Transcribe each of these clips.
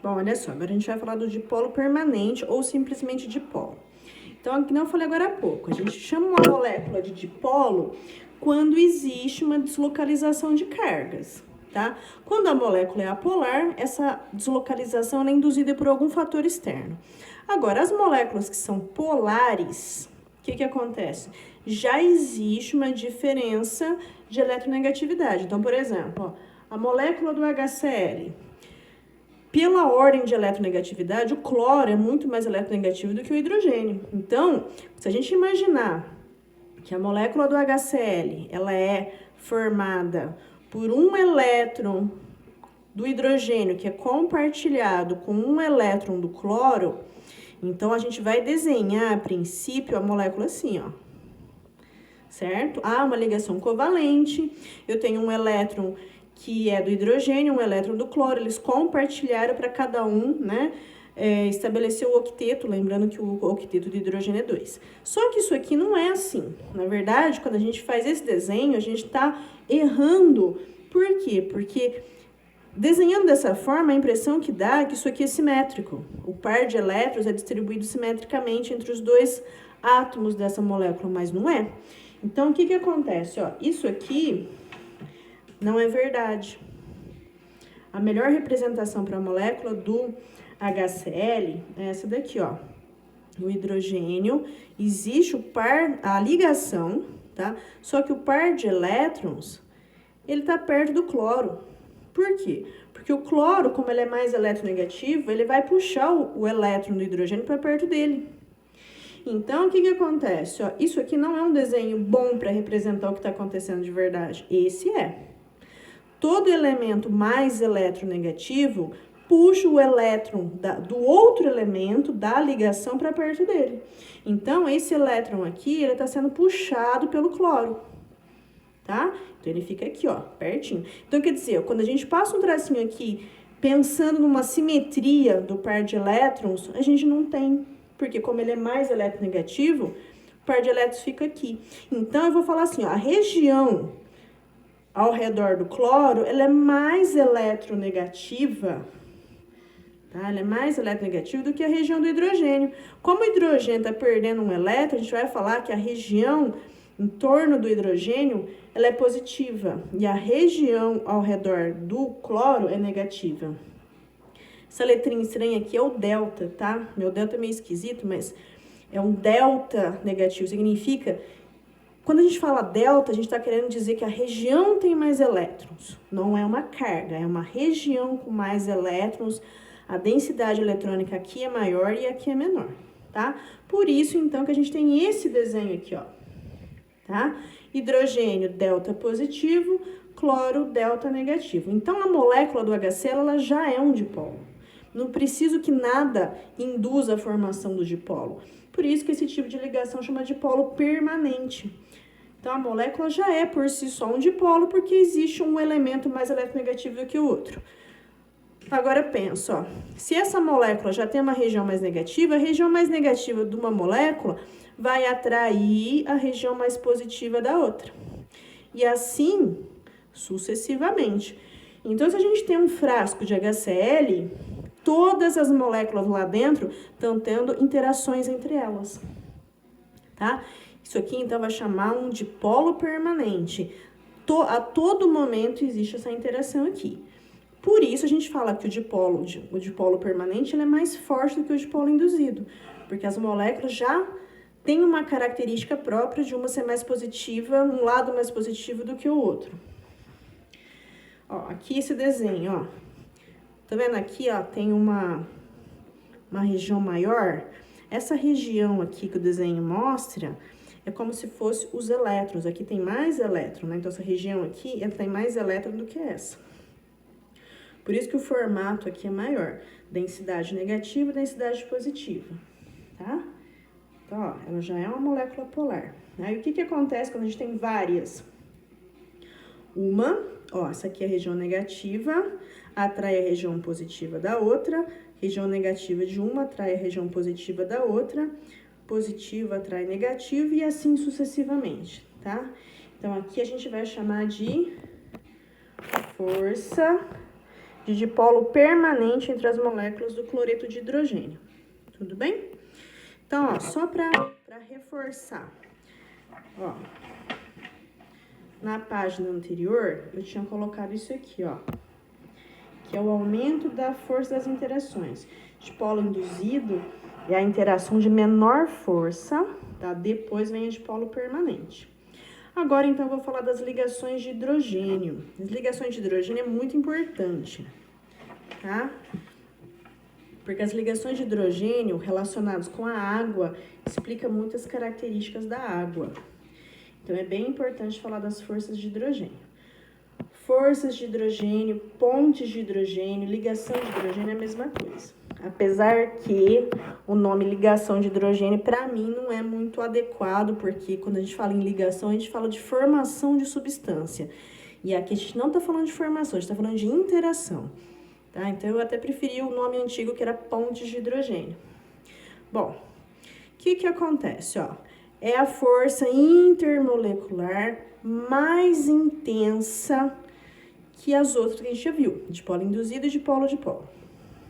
Bom, olha só, agora a gente vai falar do dipolo permanente ou simplesmente dipolo. Então, que não eu falei agora há pouco, a gente chama uma molécula de dipolo quando existe uma deslocalização de cargas, tá? Quando a molécula é apolar, essa deslocalização é induzida por algum fator externo. Agora, as moléculas que são polares, o que acontece? Já existe uma diferença de eletronegatividade. Então, por exemplo, ó, a molécula do HCl, pela ordem de eletronegatividade, o cloro é muito mais eletronegativo do que o hidrogênio. Então, se a gente imaginar que a molécula do HCl, ela é formada por um elétron do hidrogênio que é compartilhado com um elétron do cloro, então a gente vai desenhar, a princípio, a molécula assim, ó. Certo? Há uma ligação covalente, eu tenho um elétron que é do hidrogênio, um elétron do cloro, eles compartilharam para cada um, né, estabelecer o octeto, lembrando que o octeto de hidrogênio é 2. Só que isso aqui não é assim. Na verdade, quando a gente faz esse desenho, a gente está errando. Por quê? Porque desenhando dessa forma, a impressão que dá é que isso aqui é simétrico. O par de elétrons é distribuído simetricamente entre os dois átomos dessa molécula, mas não é. Então, o que acontece? Ó, isso aqui não é verdade. A melhor representação para a molécula do HCl é essa daqui, ó. O hidrogênio, existe o par, a ligação, tá? Só que o par de elétrons, ele tá perto do cloro. Por quê? Porque o cloro, como ele é mais eletronegativo, ele vai puxar o elétron do hidrogênio para perto dele. Então, o que acontece? Ó, isso aqui não é um desenho bom para representar o que está acontecendo de verdade. Esse é. Todo elemento mais eletronegativo puxa o elétron do outro elemento da ligação para perto dele. Então, esse elétron aqui, ele está sendo puxado pelo cloro, tá? Então, ele fica aqui, ó, pertinho. Então, quer dizer, quando a gente passa um tracinho aqui, pensando numa simetria do par de elétrons, a gente não tem. Porque como ele é mais eletronegativo, o par de elétrons fica aqui. Então, eu vou falar assim, ó, a região ao redor do cloro, ela é mais eletronegativa, tá? Ela é mais eletronegativa do que a região do hidrogênio. Como o hidrogênio está perdendo um elétron, a gente vai falar que a região em torno do hidrogênio, ela é positiva. E a região ao redor do cloro é negativa. Essa letrinha estranha aqui é o delta, tá? Meu delta é meio esquisito, mas é um delta negativo. Significa, quando a gente fala delta, a gente está querendo dizer que a região tem mais elétrons. Não é uma carga, é uma região com mais elétrons. A densidade eletrônica aqui é maior e aqui é menor, tá? Por isso, então, que a gente tem esse desenho aqui, ó. Tá? Hidrogênio, delta positivo, cloro, delta negativo. Então, a molécula do HCl, ela já é um dipolo. Não preciso que nada induza a formação do dipolo. Por isso que esse tipo de ligação chama de dipolo permanente. Então, a molécula já é por si só um dipolo, porque existe um elemento mais eletronegativo do que o outro. Agora, pensa, ó, se essa molécula já tem uma região mais negativa, a região mais negativa de uma molécula vai atrair a região mais positiva da outra. E assim, sucessivamente. Então, se a gente tem um frasco de HCl, todas as moléculas lá dentro estão tendo interações entre elas, tá? Isso aqui, então, vai chamar um dipolo permanente. A todo momento existe essa interação aqui. Por isso, a gente fala que o dipolo permanente ele é mais forte do que o dipolo induzido, porque as moléculas já têm uma característica própria de uma ser mais positiva, um lado mais positivo do que o outro. Ó, aqui esse desenho, ó. Tá vendo aqui, ó, tem uma região maior? Essa região aqui que o desenho mostra é como se fosse os elétrons. Aqui tem mais elétron, né? Então, essa região aqui, ela tem mais elétron do que essa. Por isso que o formato aqui é maior. Densidade negativa e densidade positiva, tá? Então, ó, ela já é uma molécula polar. Aí, o que acontece quando a gente tem várias? Ó, essa aqui é a região negativa, atrai a região positiva da outra, região negativa de uma atrai a região positiva da outra, positiva atrai negativo e assim sucessivamente, tá? Então, aqui a gente vai chamar de força de dipolo permanente entre as moléculas do cloreto de hidrogênio. Tudo bem? Então, ó, só para reforçar, ó, na página anterior, eu tinha colocado isso aqui, ó, que é o aumento da força das interações. Dipolo induzido é a interação de menor força, tá? Depois vem a dipolo permanente. Agora, então, eu vou falar das ligações de hidrogênio. As ligações de hidrogênio é muito importante, tá? Porque as ligações de hidrogênio relacionadas com a água explicam muitas características da água. Então, é bem importante falar das forças de hidrogênio. Forças de hidrogênio, pontes de hidrogênio, ligação de hidrogênio é a mesma coisa. Apesar que o nome ligação de hidrogênio, para mim, não é muito adequado, porque quando a gente fala em ligação, a gente fala de formação de substância. E aqui a gente não está falando de formação, a gente está falando de interação. Tá? Então, eu até preferi o nome antigo, que era pontes de hidrogênio. Bom, o que acontece? Ó, é a força intermolecular mais intensa que as outras que a gente já viu, dipolo induzido e dipolo-dipolo,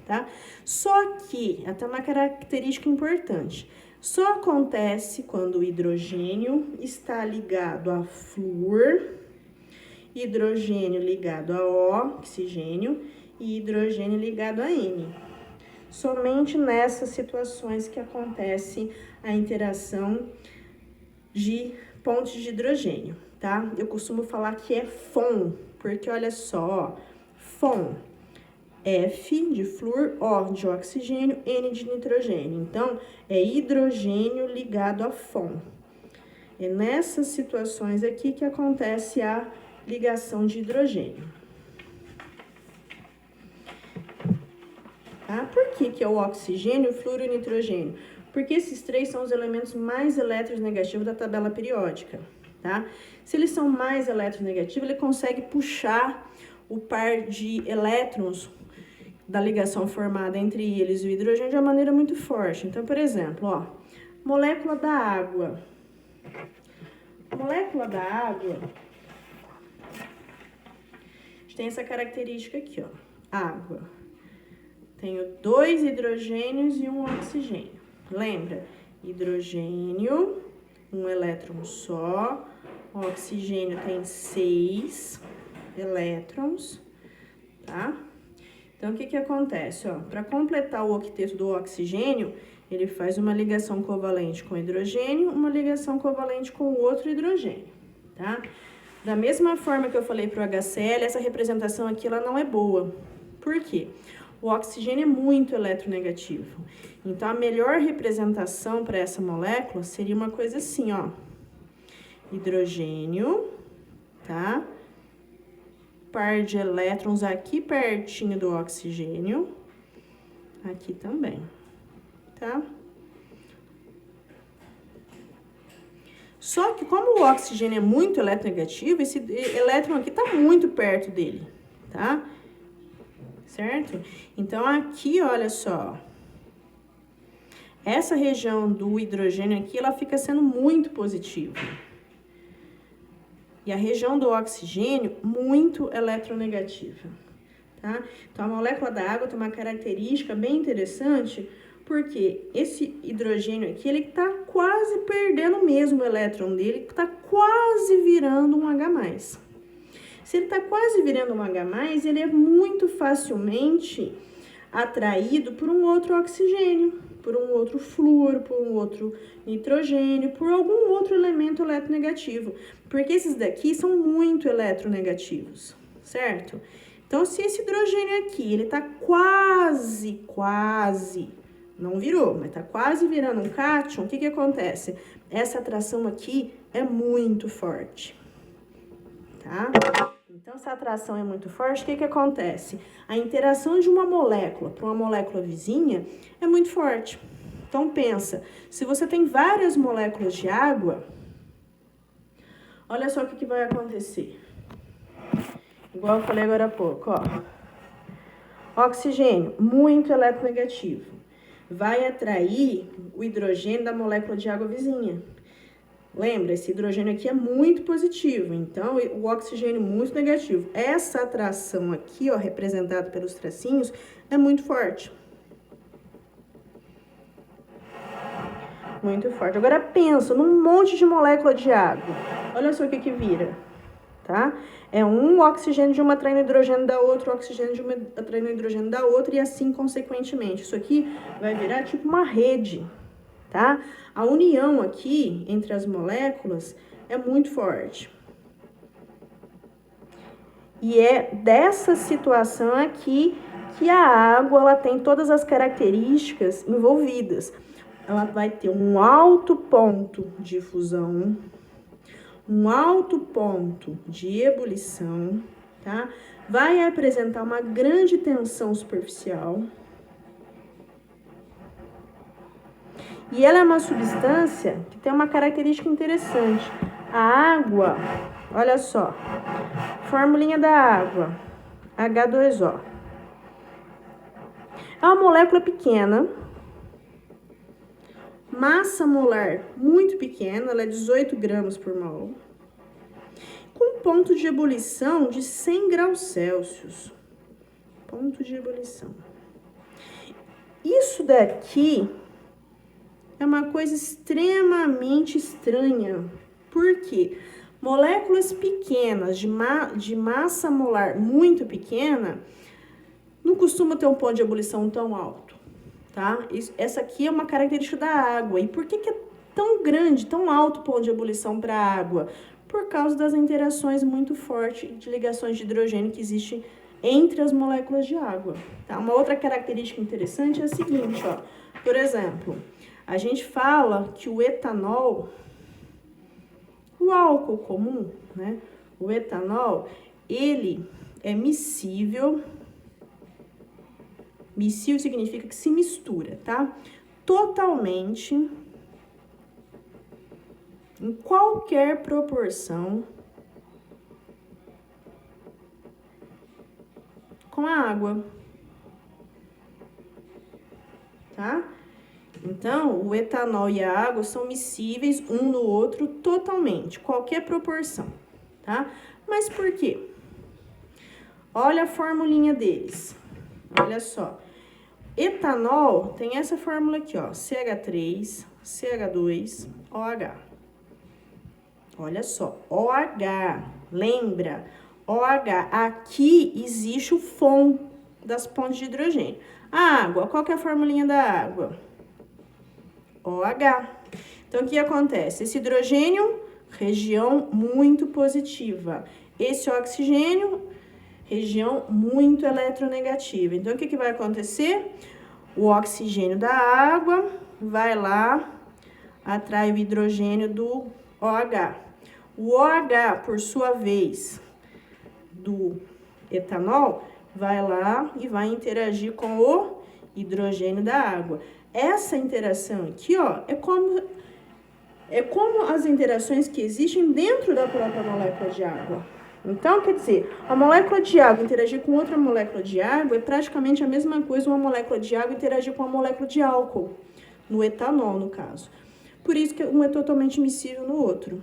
tá? Só que, até uma característica importante, só acontece quando o hidrogênio está ligado a flúor, hidrogênio ligado a oxigênio e hidrogênio ligado a N. Somente nessas situações que acontece a interação de pontes de hidrogênio, tá? Eu costumo falar que é FON, porque olha só, FON, F de flúor, O de oxigênio, N de nitrogênio. Então, é hidrogênio ligado a FON. É nessas situações aqui que acontece a ligação de hidrogênio. Tá? Por que é o oxigênio, o flúor e o nitrogênio? Porque esses três são os elementos mais eletronegativos da tabela periódica, tá? Se eles são mais eletronegativos, ele consegue puxar o par de elétrons da ligação formada entre eles e o hidrogênio de uma maneira muito forte. Então, por exemplo, ó, molécula da água. A molécula da água, a gente tem essa característica aqui, ó, água. Tenho 2 hidrogênios e 1 oxigênio. Lembra? Hidrogênio, um elétron só. O oxigênio tem 6 elétrons, tá? Então, o que acontece? Para completar o octeto do oxigênio, ele faz uma ligação covalente com o hidrogênio, uma ligação covalente com o outro hidrogênio, tá? Da mesma forma que eu falei para o HCl, essa representação aqui ela não é boa. Por quê? O oxigênio é muito eletronegativo. Então, a melhor representação para essa molécula seria uma coisa assim, ó. Hidrogênio, tá? Par de elétrons aqui pertinho do oxigênio. Aqui também, tá? Só que como o oxigênio é muito eletronegativo, esse elétron aqui tá muito perto dele, tá? Certo? Então, aqui, olha só. Essa região do hidrogênio aqui, ela fica sendo muito positiva. E a região do oxigênio, muito eletronegativa, tá? Então, a molécula da água tem uma característica bem interessante, porque esse hidrogênio aqui, ele tá quase perdendo mesmo o elétron dele, tá quase virando um H+. Se ele tá quase virando um H+, ele é muito facilmente atraído por um outro oxigênio, por um outro flúor, por um outro nitrogênio, por algum outro elemento eletronegativo. Porque esses daqui são muito eletronegativos, certo? Então, se esse hidrogênio aqui, ele tá quase, não virou, mas tá quase virando um cátion, o que acontece? Essa atração aqui é muito forte, tá? Então, essa atração é muito forte, o que acontece? A interação de uma molécula para uma molécula vizinha é muito forte. Então, pensa, se você tem várias moléculas de água, olha só o que vai acontecer. Igual eu falei agora há pouco, ó. Oxigênio, muito eletronegativo. Vai atrair o hidrogênio da molécula de água vizinha. Lembra, esse hidrogênio aqui é muito positivo, então o oxigênio muito negativo. Essa atração aqui, ó, representada pelos tracinhos, é muito forte. Muito forte. Agora pensa num monte de molécula de água. Olha só o que vira, tá? É um oxigênio de uma atraindo hidrogênio da outra, oxigênio de uma atraindo hidrogênio da outra e assim consequentemente. Isso aqui vai virar tipo uma rede, tá? A união aqui entre as moléculas é muito forte. E é dessa situação aqui que a água ela tem todas as características envolvidas. Ela vai ter um alto ponto de fusão, um alto ponto de ebulição, tá? Vai apresentar uma grande tensão superficial. E ela é uma substância que tem uma característica interessante. A água, olha só, formulinha da água, H2O. É uma molécula pequena, massa molar muito pequena, ela é 18 gramas por mol, com ponto de ebulição de 100 graus Celsius. Ponto de ebulição. Isso daqui é uma coisa extremamente estranha. Por quê? Moléculas pequenas, de massa molar muito pequena, não costuma ter um ponto de ebulição tão alto, tá? Essa aqui é uma característica da água. E por que é tão grande, tão alto o ponto de ebulição para a água? Por causa das interações muito fortes de ligações de hidrogênio que existem entre as moléculas de água, tá? Uma outra característica interessante é a seguinte, ó. Por exemplo, a gente fala que o etanol, o álcool comum, né? O etanol, ele é miscível. Miscível significa que se mistura, tá? Totalmente, em qualquer proporção, com a água, tá? Então, o etanol e a água são miscíveis um no outro totalmente, qualquer proporção, tá? Mas por quê? Olha a formulinha deles. Olha só. Etanol tem essa fórmula aqui, ó, CH3, CH2, OH. Olha só, OH, lembra? OH, aqui existe o FON das pontes de hidrogênio. A água, qual que é a formulinha da água? OH. Então, o que acontece? Esse hidrogênio, região muito positiva. Esse oxigênio, região muito eletronegativa. Então, o que vai acontecer? O oxigênio da água vai lá, atrai o hidrogênio do OH. O OH, por sua vez, do etanol, vai lá e vai interagir com o hidrogênio da água. Essa interação aqui, ó, é como as interações que existem dentro da própria molécula de água. Então, quer dizer, a molécula de água interagir com outra molécula de água é praticamente a mesma coisa uma molécula de água interagir com uma molécula de álcool, no etanol, no caso. Por isso que um é totalmente miscível no outro.